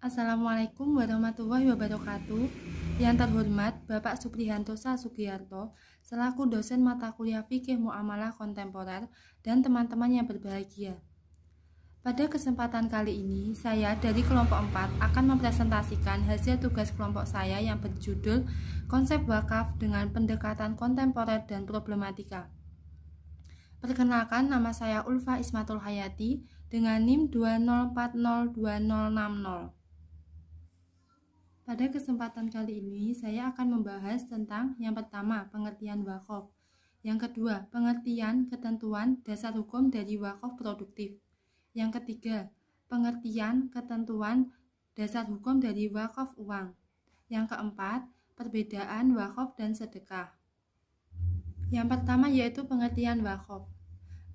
Assalamualaikum warahmatullahi wabarakatuh. Yang terhormat Bapak Suprihanto Sugiyarto selaku dosen mata kuliah Fikih Muamalah Kontemporer dan teman-teman yang berbahagia. Pada kesempatan kali ini, saya dari kelompok 4 akan mempresentasikan hasil tugas kelompok saya yang berjudul Konsep Wakaf dengan Pendekatan Kontemporer dan Problematika. Perkenalkan, nama saya Ulfa Ismatul Hayati dengan NIM 20402060. Pada kesempatan kali ini, saya akan membahas tentang yang pertama, pengertian wakaf. Yang kedua, pengertian ketentuan dasar hukum dari wakaf produktif. Yang ketiga, pengertian ketentuan dasar hukum dari wakaf uang. Yang keempat, perbedaan wakaf dan sedekah. Yang pertama yaitu pengertian wakaf.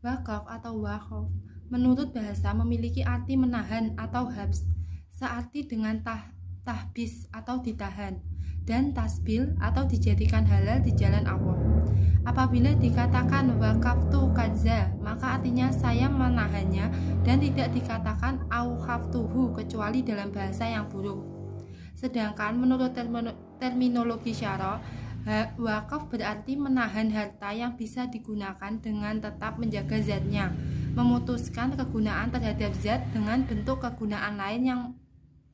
Wakaf atau wakaf menurut bahasa memiliki arti menahan atau habs, searti dengan tahbis atau ditahan, dan tasbil atau dijadikan halal di jalan Allah. Apabila dikatakan wakaftu kaza, maka artinya saya menahannya, dan tidak dikatakan aukhaftuhu kecuali dalam bahasa yang buruk. Sedangkan menurut terminologi syara, wakaf berarti menahan harta yang bisa digunakan dengan tetap menjaga zatnya, memutuskan kegunaan terhadap zat dengan bentuk kegunaan lain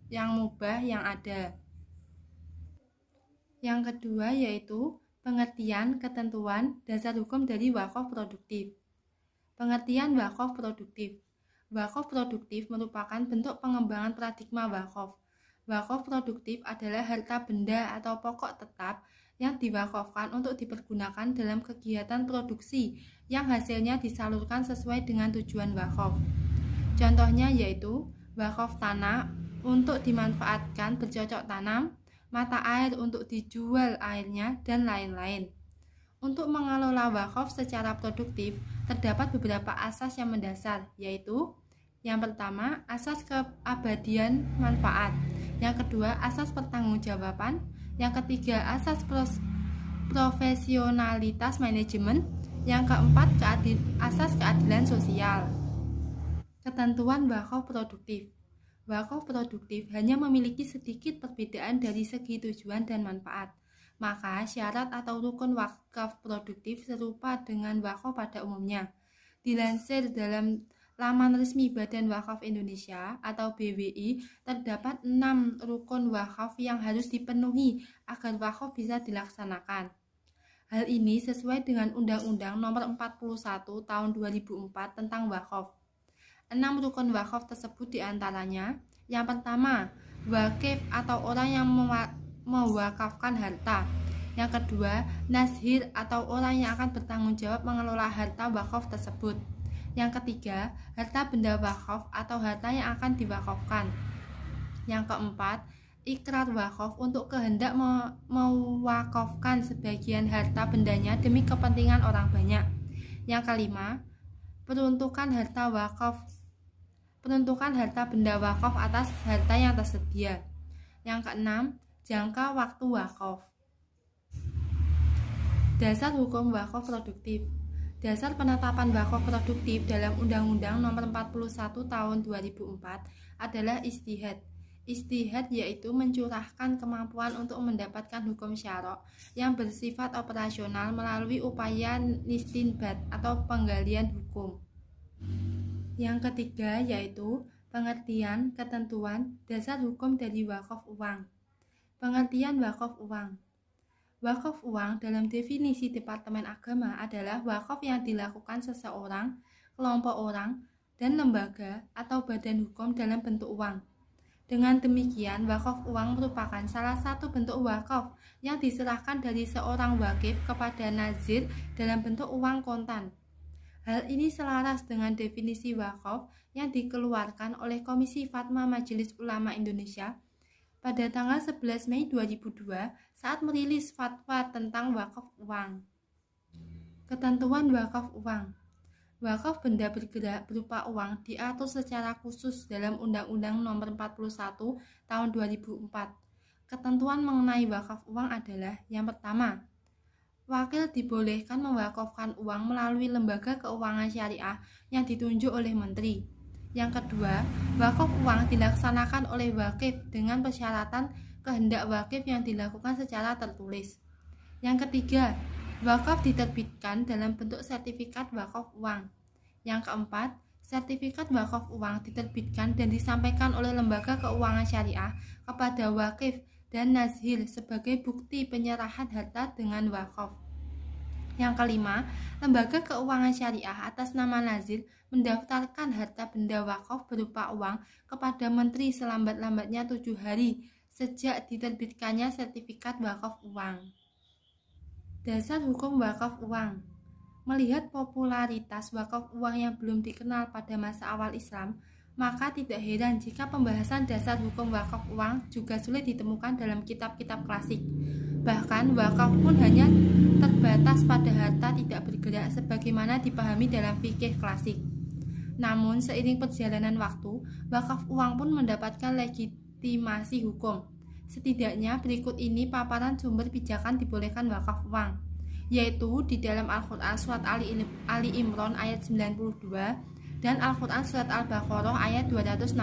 yang mubah yang ada. Yang kedua yaitu pengertian ketentuan dasar hukum dari wakaf produktif. Pengertian wakaf produktif. Wakaf produktif merupakan bentuk pengembangan paradigma wakaf. Wakaf produktif adalah harta benda atau pokok tetap yang diwakafkan untuk dipergunakan dalam kegiatan produksi yang hasilnya disalurkan sesuai dengan tujuan wakaf. Contohnya yaitu wakaf tanah untuk dimanfaatkan bercocok tanam, mata air untuk dijual airnya, dan lain-lain. Untuk mengelola wakaf secara produktif, terdapat beberapa asas yang mendasar, yaitu yang pertama, asas keabadian manfaat. Yang kedua, asas pertanggungjawaban. Yang ketiga, asas profesionalitas manajemen. Yang keempat, asas keadilan sosial. Ketentuan wakaf produktif. Wakaf produktif hanya memiliki sedikit perbedaan dari segi tujuan dan manfaat. Maka syarat atau rukun wakaf produktif serupa dengan wakaf pada umumnya. Dilansir dalam laman resmi Badan Wakaf Indonesia atau BWI, terdapat 6 rukun wakaf yang harus dipenuhi agar wakaf bisa dilaksanakan. Hal ini sesuai dengan Undang-Undang Nomor 41 Tahun 2004 tentang wakaf. 6 rukun wakaf tersebut diantaranya, yang pertama, wakif atau orang yang mewakafkan harta. Yang kedua, nashir atau orang yang akan bertanggung jawab mengelola harta wakaf tersebut. Yang ketiga, harta benda wakaf atau harta yang akan diwakafkan. Yang keempat, ikrar wakaf untuk kehendak mewakafkan sebagian harta bendanya demi kepentingan orang banyak. Yang kelima, peruntukan harta benda wakaf atas harta yang tersedia. Yang keenam, jangka waktu wakaf. Dasar hukum wakaf produktif. Dasar penetapan wakaf produktif dalam Undang-Undang Nomor 41 Tahun 2004 adalah ijtihad. Ijtihad yaitu mencurahkan kemampuan untuk mendapatkan hukum syara' yang bersifat operasional melalui upaya istinbat atau penggalian hukum. Yang ketiga yaitu pengertian ketentuan dasar hukum dari wakaf uang. Pengertian wakaf uang. Wakaf uang dalam definisi Departemen Agama adalah wakaf yang dilakukan seseorang, kelompok orang, dan lembaga atau badan hukum dalam bentuk uang. Dengan demikian, wakaf uang merupakan salah satu bentuk wakaf yang diserahkan dari seorang wakif kepada nazir dalam bentuk uang kontan. Hal ini selaras dengan definisi wakaf yang dikeluarkan oleh Komisi Fatwa Majelis Ulama Indonesia pada tanggal 11 Mei 2002 saat merilis fatwa tentang wakaf uang. Ketentuan wakaf uang. Wakaf benda bergerak berupa uang diatur secara khusus dalam Undang-Undang Nomor 41 Tahun 2004. Ketentuan mengenai wakaf uang adalah yang pertama, wakil dibolehkan mewakafkan uang melalui lembaga keuangan syariah yang ditunjuk oleh menteri. Yang kedua, wakaf uang dilaksanakan oleh wakif dengan persyaratan kehendak wakif yang dilakukan secara tertulis. Yang ketiga, wakaf diterbitkan dalam bentuk sertifikat wakaf uang. Yang keempat, sertifikat wakaf uang diterbitkan dan disampaikan oleh lembaga keuangan syariah kepada wakif dan nazhir sebagai bukti penyerahan harta dengan wakaf. Yang kelima, lembaga keuangan syariah atas nama nazir mendaftarkan harta benda wakaf berupa uang kepada menteri selambat-lambatnya 7 hari sejak diterbitkannya sertifikat wakaf uang. Dasar hukum wakaf uang. Melihat popularitas wakaf uang yang belum dikenal pada masa awal Islam, maka tidak heran jika pembahasan dasar hukum wakaf uang juga sulit ditemukan dalam kitab-kitab klasik. Bahkan wakaf pun hanya terbatas pada harta tidak bergerak sebagaimana dipahami dalam fikih klasik. Namun seiring perjalanan waktu, wakaf uang pun mendapatkan legitimasi hukum. Setidaknya berikut ini paparan sumber pijakan dibolehkan wakaf uang, yaitu di dalam Al-Quran Surat Ali Imran ayat 92 dan Al-Quran Surat Al-Baqarah ayat 261.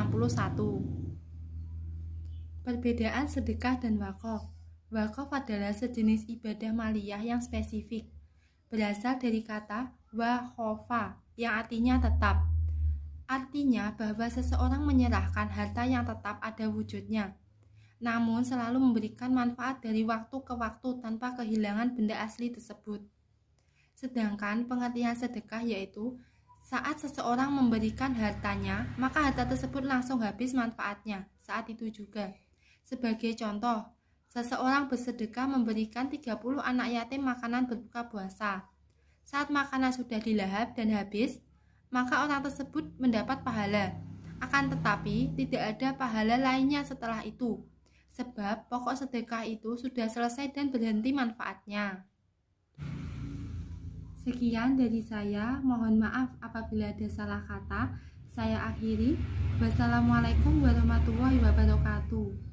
Perbedaan sedekah dan wakaf. Wakaf adalah sejenis ibadah maliyah yang spesifik, berasal dari kata wakhofa yang artinya tetap. Artinya bahwa seseorang menyerahkan harta yang tetap ada wujudnya, namun selalu memberikan manfaat dari waktu ke waktu tanpa kehilangan benda asli tersebut. Sedangkan pengertian sedekah yaitu saat seseorang memberikan hartanya, maka harta tersebut langsung habis manfaatnya saat itu juga. Sebagai contoh, seseorang bersedekah memberikan 30 anak yatim makanan berbuka puasa. Saat makanan sudah dilahap dan habis, maka orang tersebut mendapat pahala. Akan tetapi, tidak ada pahala lainnya setelah itu, sebab pokok sedekah itu sudah selesai dan berhenti manfaatnya. Sekian dari saya, mohon maaf apabila ada salah kata. Saya akhiri. Wassalamualaikum warahmatullahi wabarakatuh.